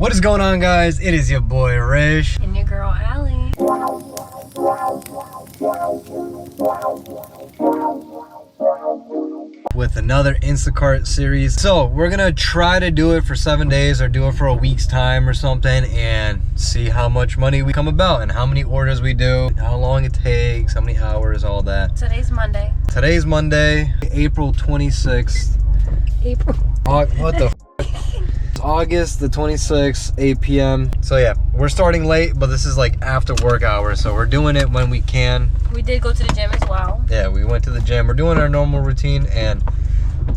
What is going on, guys? It is your boy Rish and your girl Allie with another Instacart series. So we're gonna try to do it for 7 days or do it for a week's time or something and see how much money we come about and how many orders we do, how long it takes, how many hours, all that. Today's Monday, April 26th. What the It's August the 26th, 8 p.m. So yeah, we're starting late, but this is like after work hours, so we're doing it when we can. we did go to the gym as well. Yeah, we went to the gym. We're doing our normal routine and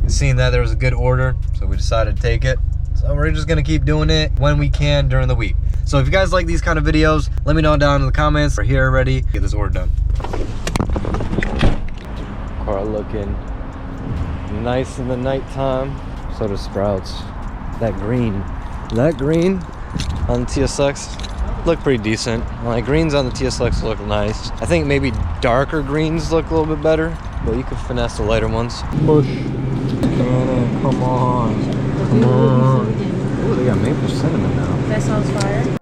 seeing that there was a good order, so we decided to take it. So we're just gonna keep doing it when we can during the week. So if you guys like these kind of videos, let me know down in the comments. We're here already. Get this order done. Car looking nice in the nighttime. So does Sprouts. That green on the TSX look pretty decent. Like greens on the TSX look nice. I think maybe darker greens look a little bit better, but you could finesse the lighter ones. Push. Come on. Ooh, they got maple cinnamon now. That sounds fire.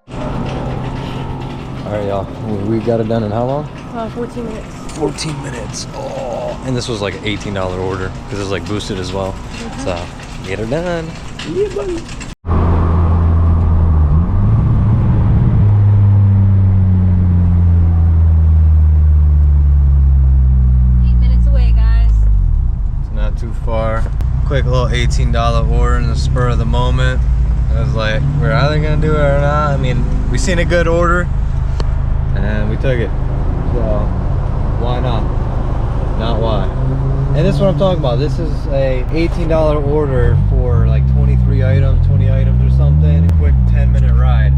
Alright, y'all. We got it done in how long? 14 minutes. 14 minutes. Oh, and this was like an $18 order because it's like boosted as well. So get her done. Yeah, buddy. 8 minutes away, guys. It's not too far. Quick little $18 order in the spur of the moment. I was like, we're either gonna do it or not. I mean, we seen a good order and we took it. So why not? Not why. And this is what I'm talking about. This is a $18 order for like 23 items, 20 items or something. A quick 10-minute ride.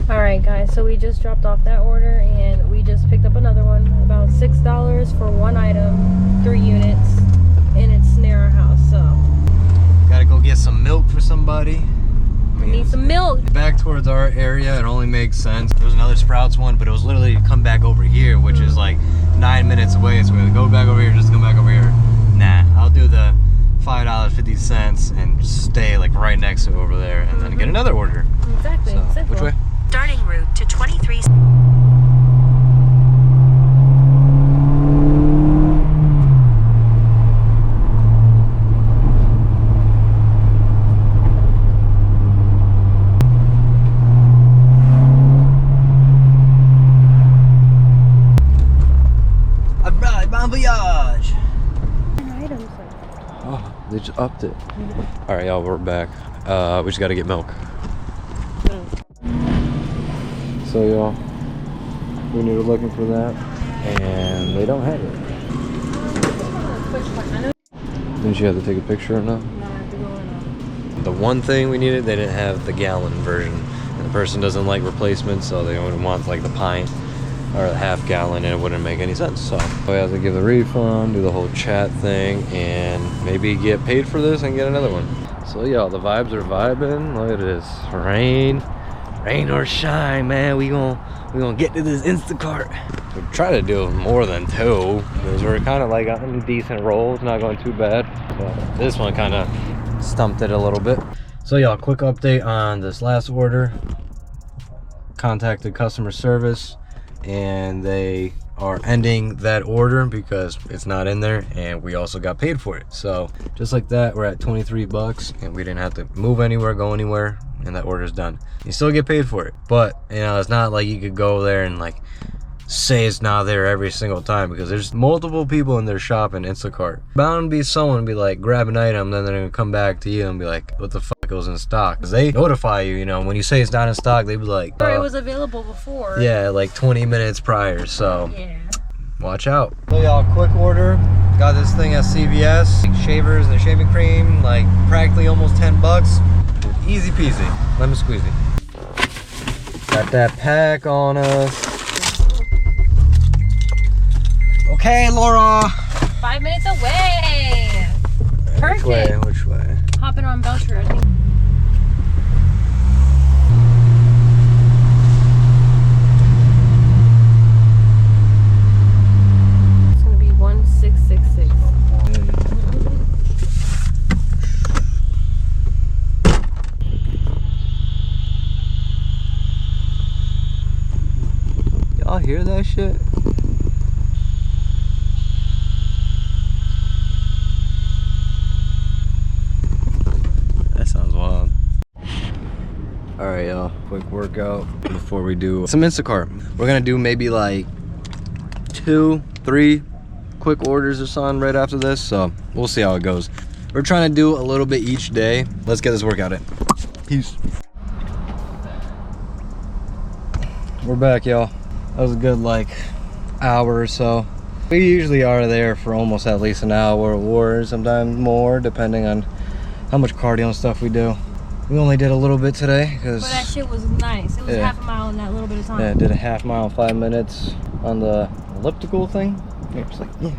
Alright guys, so we just dropped off that order and we just picked up another one. About $6 for one item, 3 units, and it's near our house, so. Gotta go get some milk for somebody. We need some milk. Back towards our area, it only makes sense. There was another Sprouts one, but it was literally to come back over here, which is like 9 minutes away. So we're gonna go back over here, just come back over here. Nah, I'll do the $5.50 and stay like right next to it over there and then get another order. Exactly. So, Simple. which way? Starting route to 23. Alright, bon voyage! Items. Oh, they just upped it. Alright, y'all, we're back. We just gotta get milk. So y'all, we were looking for that, and they don't have it. Didn't you have to take a picture or no? No, I have to go in. The one thing we needed, they didn't have the gallon version. And the person doesn't like replacements, so they only want like the pint or the half gallon, and it wouldn't make any sense. So we have to give the refund, do the whole chat thing, and maybe get paid for this and get another one. So y'all, the vibes are vibing. Look at this, rain or shine, man. We gonna get to this Instacart. We try to do more than 2 because we're kind of like on a decent roll. It's not going too bad, but this one kind of stumped it a little bit. So y'all, quick update on this last order. Contacted customer service and they are ending that order because it's not in there, and we also got paid for it. So just like that, we're at 23 bucks and we didn't have to move anywhere, go anywhere, and that order's done. You still get paid for it, but you know, it's not like you could go there and like say it's not there every single time, because there's multiple people in their shop in Instacart. Bound to be someone be like, grab an item, then they're gonna come back to you and be like, what the fuck goes in stock? Because they notify you, you know, when you say it's not in stock, they be like, Or it was available before. yeah, like 20 minutes prior. So Yeah. watch out. So y'all, quick order. Got this thing at CVS. Like shavers and shaving cream, like practically almost 10 bucks. Easy peasy. Lemon squeezy. Got that pack on us. Okay, Laura. 5 minutes away. Perfect. Which way? Hopping on Belcher, I think. y'all hear that shit? That sounds wild. All right, y'all, quick workout before we do some Instacart. We're gonna do maybe like 2, 3 quick orders or something right after this, so we'll see how it goes. We're trying to do a little bit each day. Let's get this workout in. Peace. We're back, y'all. That was a good like hour or so. We usually are there for almost at least an hour or sometimes more, depending on how much cardio and stuff we do. We only did a little bit today because But that shit was nice. It was half a mile in that little bit of time. Yeah, did a half mile in 5 minutes on the elliptical thing. It's like, yeah.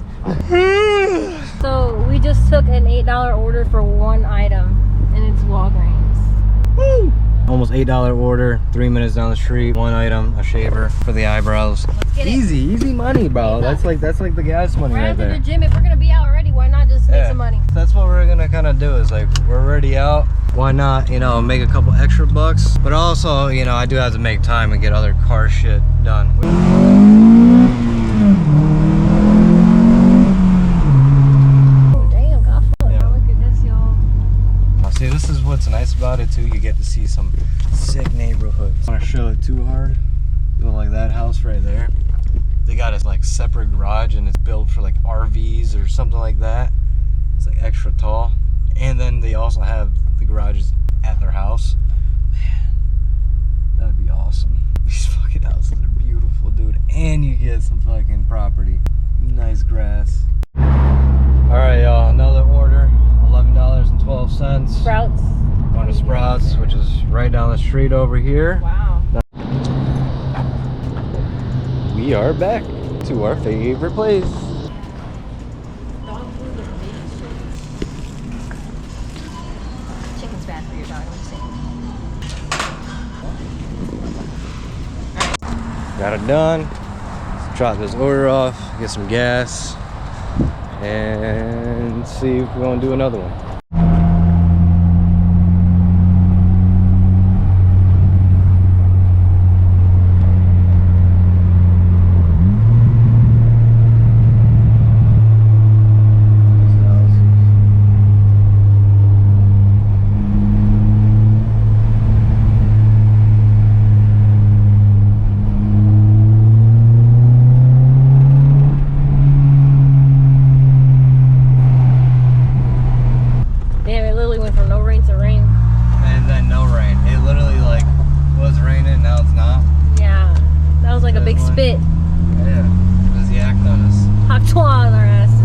So we just took an $8 order for one item, and it's Walgreens. Woo! Almost $8 order, 3 minutes down the street, one item, a shaver for the eyebrows. Let's get Easy, easy money, bro. That's like the gas money We're right at there. the gym. If we're gonna be out already, why not just make some money? That's what we're gonna kind of do. Is like we're already out. Why not, you know, make a couple extra bucks? But also, you know, I do have to make time and get other car shit done. See, this is what's nice about it too. You get to see some sick neighborhoods. I want to show it too hard, but like that house right there, they got a like separate garage and it's built for like RVs or something like that. It's like extra tall, and then they also have the garages at their house. Man, that'd be awesome. These fucking houses are beautiful, dude, and you get some fucking property, nice grass. All right, y'all, another order. $11.12. Sprouts. Going to Sprouts, which is right down the street over here. Wow. We are back to our favorite place. Dog food or baby shit? Chicken's bad for your dog. I'm saying. Got it done. Let's drop this order off, get some gas, and see if we're gonna do another one. Spit. Yeah, just yacked on us. Hot twa on our asses.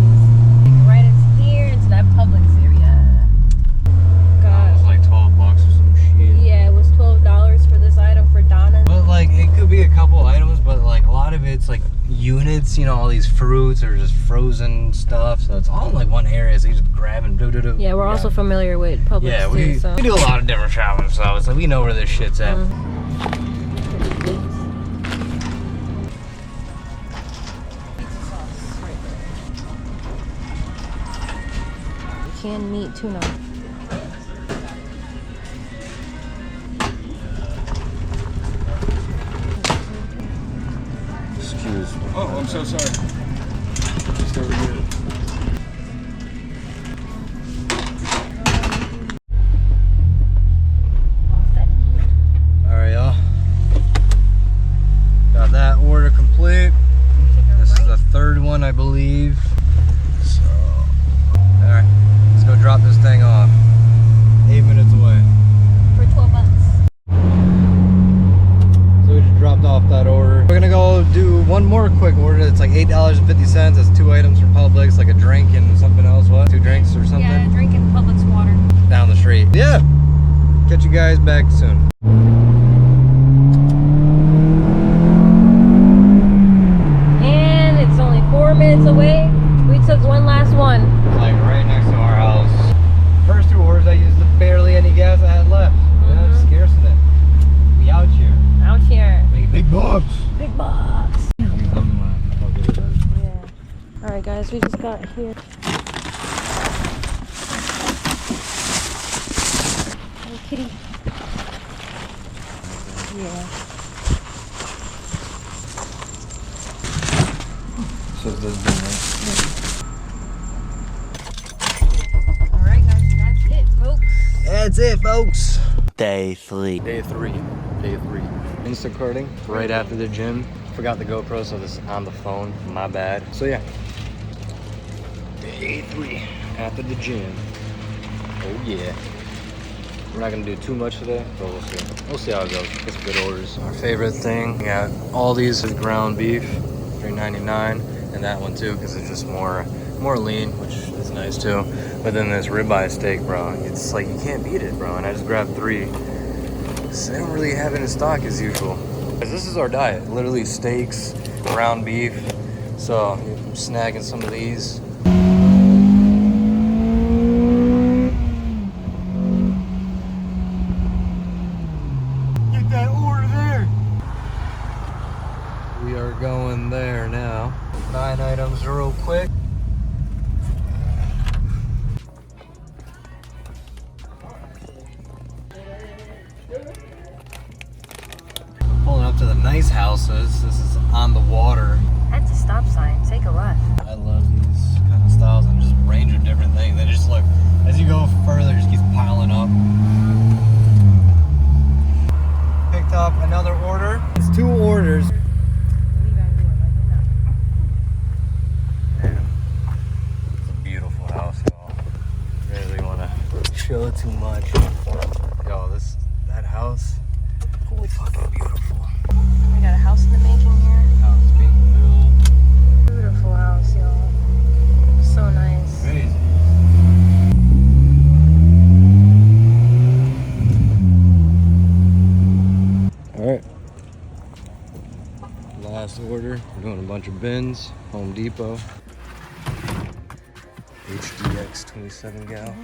Like right into here, into that Publix area. It was like $12 or some shit. Yeah, it was $12 for this item for Donna. But like, it could be a couple items, but like a lot of it's like units, you know, all these fruits or just frozen stuff. So it's all in like one area, so you just grab and do. Yeah, we're also familiar with Publix yeah, too, we do a lot of different shopping, so it's like we know where this shit's at. Canned meat tuna. Excuse me. Oh, I'm so sorry. Just over here. Alright, y'all. Got that order complete. This is the third one, I believe. So, alright. Let's go drop this thing off. 8 minutes away. For $12. So we just dropped off that order. We're gonna go do one more quick order. It's like $8.50. That's 2 items from Publix, like a drink and something else. What? 2 drinks or something? Yeah, drinking Publix water. Down the street. Yeah. Catch you guys back soon. And it's only 4 minutes away. We took one last one. Like right next to our house. First 2 orders, I used barely any gas I had left. Yeah, I'm scarce in it. We out here. Out here. Make big bucks. Big box. Yeah. Alright guys, we just got here. Hey kitty. Yeah. So this is Alright guys, and that's it, folks. That's it, folks. Day 3. Day three. Instacarting right after the gym. Forgot the GoPro, so this is on the phone. My bad. So yeah. Day 3 after the gym. Oh yeah. We're not gonna do too much today, but we'll see. We'll see how it goes. Get some good orders. Our favorite thing, we got all these is ground beef, $3.99, and that one too, because it's just more lean, which is nice too. But then this ribeye steak, bro, it's like you can't beat it, bro. And I just grabbed 3. So they don't really have it in stock as usual. This is our diet, literally steaks, ground beef. So I'm snagging some of these. Get that order there. We are going there now. 9 items real quick. Pulling up to the nice houses. This is on the water. That's a stop sign. Take a left. I love these kind of styles and just a range of different things. They just look, as you go further, it just keeps piling up. Picked up another order. It's 2 orders. What are you guys doing? Like, Man, it's a beautiful house, y'all. Really want to show it too much. Yo, that house, holy fucking beautiful. we got a house in the making here. House being built. Beautiful house, y'all. So nice. Crazy. Alright. Last order. We're doing a bunch of bins. Home Depot. HDX 27 gal.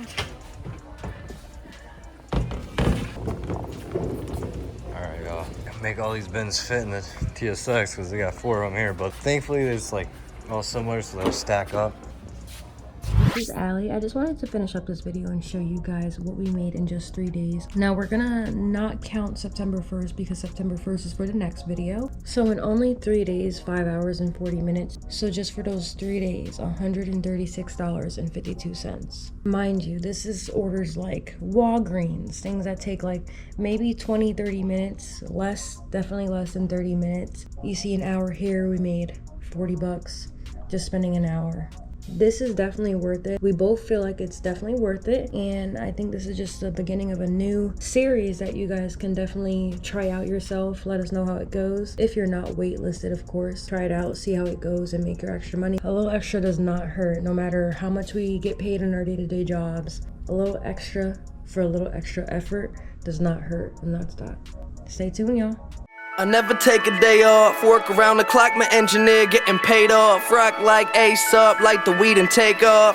Alright, y'all. Make all these bins fit in the TSX because they got 4 of them here. But thankfully, there's like all similar, so they'll stack up. This is Allie. I just wanted to finish up this video and show you guys what we made in just 3 days. Now we're gonna not count September 1st because September 1st is for the next video. So in only 3 days, 5 hours and 40 minutes. So just for those 3 days, $136.52. Mind you, this is orders like Walgreens, things that take like maybe 20-30 minutes, less, definitely less than 30 minutes. You see an hour here, we made 40 bucks just spending an hour. This is definitely worth it. We both feel like it's definitely worth it, and I think this is just the beginning of a new series that you guys can definitely try out yourself. Let us know how it goes. If you're not waitlisted, of course, try it out, see how it goes, and make your extra money. A little extra does not hurt, no matter how much we get paid in our day-to-day jobs. A little extra for a little extra effort does not hurt, and that's that. Stay tuned, y'all. I never take a day off, work around the clock, my engineer getting paid off. Rock like Ace up, like the weed and take off.